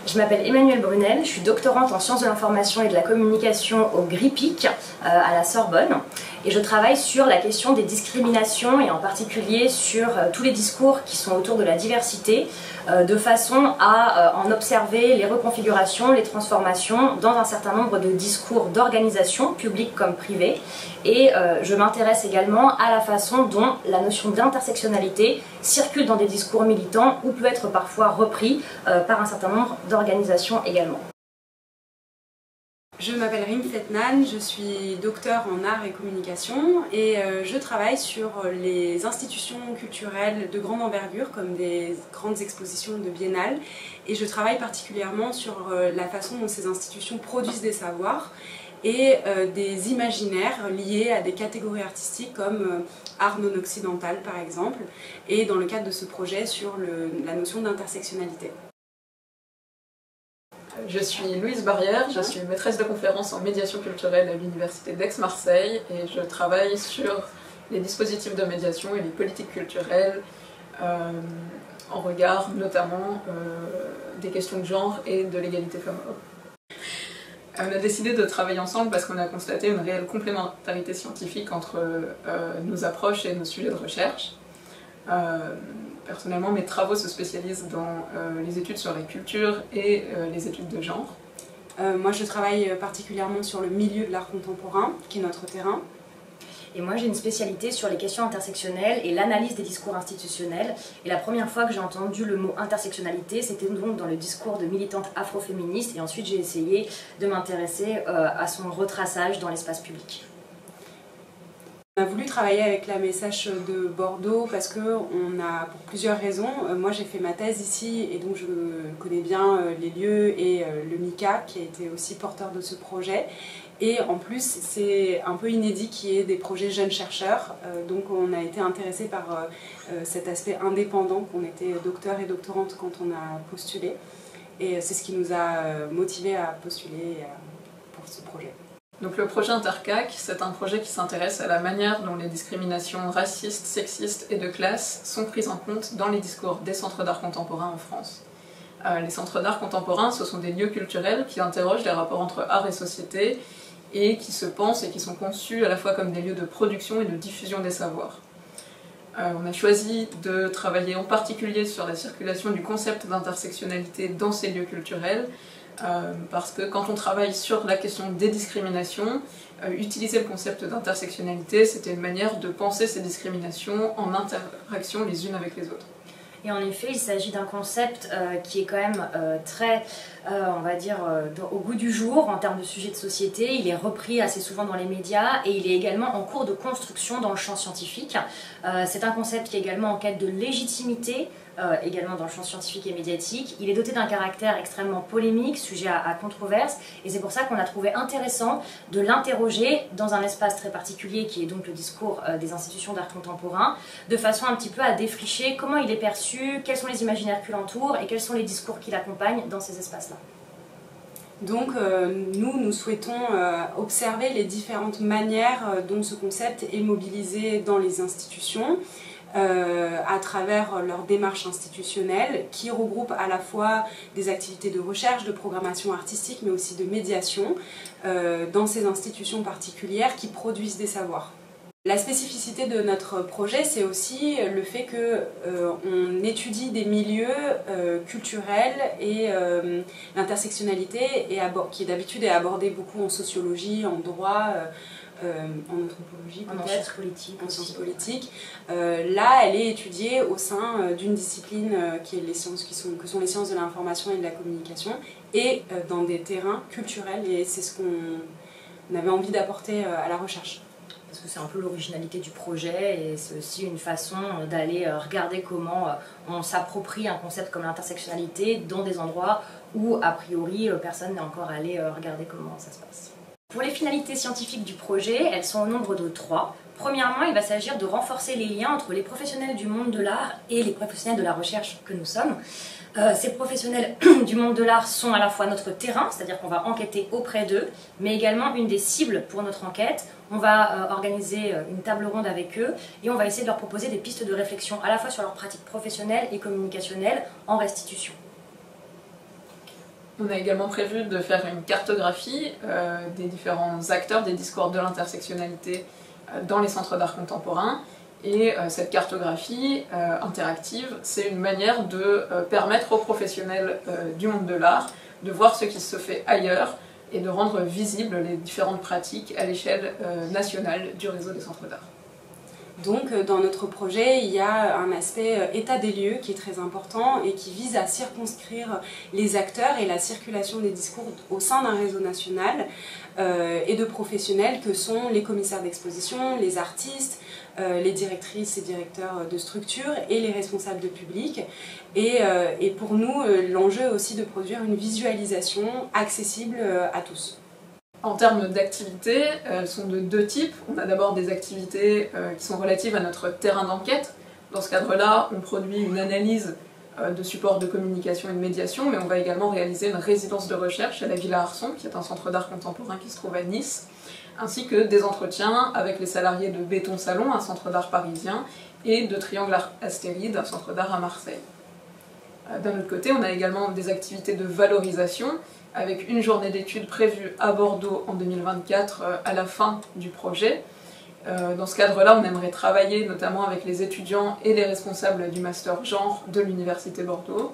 Je m'appelle Emmanuelle Brunel, je suis doctorante en sciences de l'information et de la communication au GRIPIC à la Sorbonne et je travaille sur la question des discriminations et en particulier sur tous les discours qui sont autour de la diversité de façon à en observer les reconfigurations, les transformations dans un certain nombre de discours d'organisation, publiques comme privées, et je m'intéresse également à la façon dont la notion d'intersectionnalité circule dans des discours militants ou peut être parfois repris par un certain nombre d'organisations également. Je m'appelle Rim Fetnan, je suis docteur en art et communication et je travaille sur les institutions culturelles de grande envergure comme des grandes expositions de biennale et je travaille particulièrement sur la façon dont ces institutions produisent des savoirs et des imaginaires liés à des catégories artistiques comme art non occidental par exemple, et dans le cadre de ce projet sur la notion d'intersectionnalité. Je suis Louise Barrière, je suis maîtresse de conférences en médiation culturelle à l'Université d'Aix-Marseille et je travaille sur les dispositifs de médiation et les politiques culturelles en regard notamment des questions de genre et de l'égalité femmes-hommes. On a décidé de travailler ensemble parce qu'on a constaté une réelle complémentarité scientifique entre nos approches et nos sujets de recherche. Personnellement, mes travaux se spécialisent dans les études sur la culture et les études de genre. Moi, je travaille particulièrement sur le milieu de l'art contemporain, qui est notre terrain. Et moi, j'ai une spécialité sur les questions intersectionnelles et l'analyse des discours institutionnels. Et la première fois que j'ai entendu le mot intersectionnalité, c'était donc dans le discours de militantes afroféministes. Et ensuite, j'ai essayé de m'intéresser à son retraçage dans l'espace public. On a voulu travailler avec la MSH de Bordeaux parce qu'on a, pour plusieurs raisons, moi j'ai fait ma thèse ici et donc je connais bien les lieux et le MICA qui a été aussi porteur de ce projet. Et en plus c'est un peu inédit qu'il y ait des projets jeunes chercheurs, donc on a été intéressés par cet aspect indépendant, qu'on était docteur et doctorante quand on a postulé. Et c'est ce qui nous a motivés à postuler pour ce projet. Donc le projet InterCAC, c'est un projet qui s'intéresse à la manière dont les discriminations racistes, sexistes et de classe sont prises en compte dans les discours des centres d'art contemporain en France. Les centres d'art contemporain, ce sont des lieux culturels qui interrogent les rapports entre art et société et qui se pensent et qui sont conçus à la fois comme des lieux de production et de diffusion des savoirs. On a choisi de travailler en particulier sur la circulation du concept d'intersectionnalité dans ces lieux culturels, parce que quand on travaille sur la question des discriminations, utiliser le concept d'intersectionnalité, c'était une manière de penser ces discriminations en interaction les unes avec les autres. Et en effet, il s'agit d'un concept qui est quand même très, on va dire, au goût du jour en termes de sujet de société. Il est repris assez souvent dans les médias et il est également en cours de construction dans le champ scientifique. C'est un concept qui est également en quête de légitimité, également dans le champ scientifique et médiatique. Il est doté d'un caractère extrêmement polémique, sujet à controverse, et c'est pour ça qu'on a trouvé intéressant de l'interroger dans un espace très particulier qui est donc le discours des institutions d'art contemporain, de façon un petit peu à défricher comment il est perçu, quels sont les imaginaires qui l'entourent et quels sont les discours qui l'accompagnent dans ces espaces-là. Donc nous souhaitons observer les différentes manières dont ce concept est mobilisé dans les institutions, à travers leur démarche institutionnelle qui regroupe à la fois des activités de recherche, de programmation artistique mais aussi de médiation dans ces institutions particulières qui produisent des savoirs. La spécificité de notre projet, c'est aussi le fait qu'on étudie des milieux culturels et l'intersectionnalité qui d'habitude est abordée beaucoup en sociologie, en droit, en anthropologie peut-être, en sciences politiques. Là, elle est étudiée au sein d'une discipline qui est les sciences, que sont les sciences de l'information et de la communication, et dans des terrains culturels, et c'est ce qu'on avait envie d'apporter à la recherche. Parce que c'est un peu l'originalité du projet et c'est aussi une façon d'aller regarder comment on s'approprie un concept comme l'intersectionnalité dans des endroits où, a priori, personne n'est encore allé regarder comment ça se passe. Pour les finalités scientifiques du projet, elles sont au nombre de 3. Premièrement, il va s'agir de renforcer les liens entre les professionnels du monde de l'art et les professionnels de la recherche que nous sommes. Ces professionnels du monde de l'art sont à la fois notre terrain, c'est-à-dire qu'on va enquêter auprès d'eux, mais également une des cibles pour notre enquête. On va organiser une table ronde avec eux et on va essayer de leur proposer des pistes de réflexion à la fois sur leurs pratiques professionnelles et communicationnelles en restitution. On a également prévu de faire une cartographie des différents acteurs des discours de l'intersectionnalité dans les centres d'art contemporain. Et cette cartographie interactive, c'est une manière de permettre aux professionnels du monde de l'art de voir ce qui se fait ailleurs et de rendre visibles les différentes pratiques à l'échelle nationale du réseau des centres d'art. Donc dans notre projet, il y a un aspect état des lieux qui est très important et qui vise à circonscrire les acteurs et la circulation des discours au sein d'un réseau national et de professionnels que sont les commissaires d'exposition, les artistes, les directrices et directeurs de structures et les responsables de public. Et pour nous, l'enjeu est aussi de produire une visualisation accessible à tous. En termes d'activités, elles sont de deux types. On a d'abord des activités qui sont relatives à notre terrain d'enquête. Dans ce cadre-là, on produit une analyse de supports de communication et de médiation, mais on va également réaliser une résidence de recherche à la Villa Arson, qui est un centre d'art contemporain qui se trouve à Nice, ainsi que des entretiens avec les salariés de Béton Salon, un centre d'art parisien, et de Triangle Astéride, un centre d'art à Marseille. D'un autre côté, on a également des activités de valorisation, avec une journée d'études prévue à Bordeaux en 2024 à la fin du projet. Dans ce cadre-là, on aimerait travailler notamment avec les étudiants et les responsables du master genre de l'Université Bordeaux,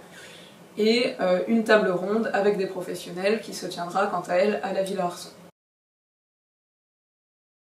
et une table ronde avec des professionnels qui se tiendra quant à elle à la Villa Arson.